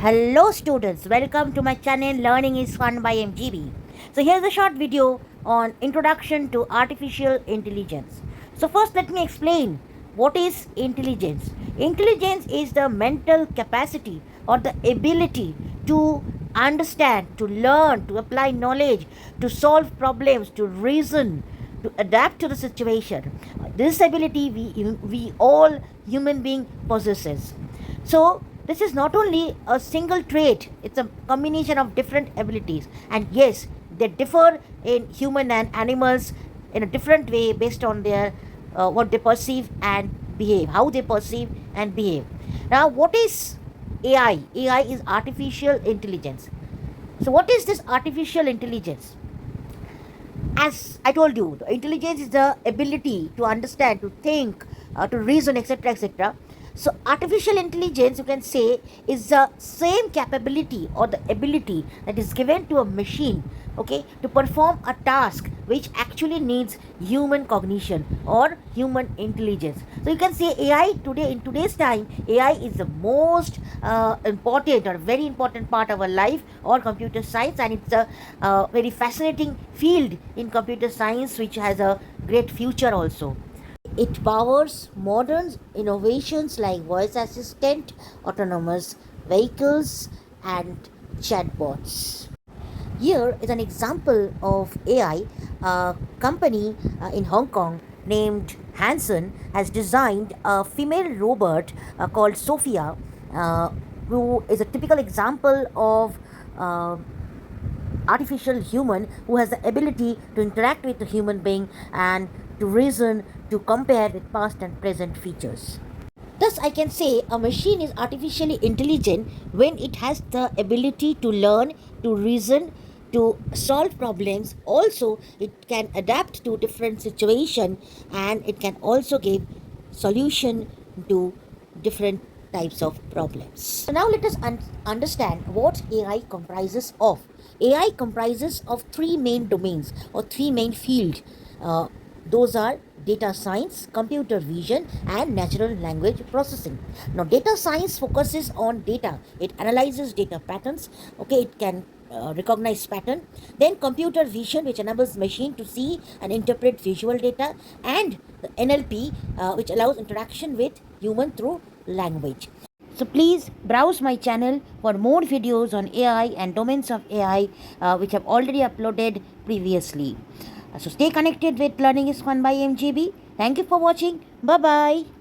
Hello students, welcome to my channel Learning is Fun by MGB. So here's a short video on Introduction to Artificial Intelligence. So first let me explain what is intelligence. Intelligence is the mental capacity or the ability to understand, to learn, to apply knowledge, to solve problems, to reason, to adapt to the situation. This ability we all human being possesses. So this is not only a single trait, it's a combination of different abilities. And yes, they differ in human and animals in a different way based on their what they perceive and behave, how they perceive and behave. Now, what is AI? AI is artificial intelligence. So, what is this artificial intelligence? As I told you, the intelligence is the ability to understand, to think, to reason, etc., etc. So, artificial intelligence, you can say, is the same capability or the ability that is given to a machine, okay, to perform a task which actually needs human cognition or human intelligence. So, you can say AI today, in today's time, AI is the most important or very important part of our life or computer science, and it's a very fascinating field in computer science which has a great future also. It powers modern innovations like voice assistant, autonomous vehicles, and chatbots. Here is an example of AI. A company in Hong Kong named Hanson has designed a female robot called Sophia, uh, who is a typical example of artificial human who has the ability to interact with the human being and to reason, to compare with past and present features. Thus, I can say a machine is artificially intelligent when it has the ability to learn, to reason, to solve problems. Also, it can adapt to different situation and it can also give solution to different types of problems. So now let us understand what AI comprises of. AI comprises of three main domains or three main fields. Those are data science, computer vision, and natural language processing. Now, data science focuses on data. It analyzes data patterns. Okay, it can recognize pattern. Then computer vision, which enables machine to see and interpret visual data, and the NLP, which allows interaction with human through language. So please browse my channel for more videos on AI and domains of AI, which I've already uploaded previously. So stay connected with Learning is Fun by MGB. Thank you for watching. Bye bye.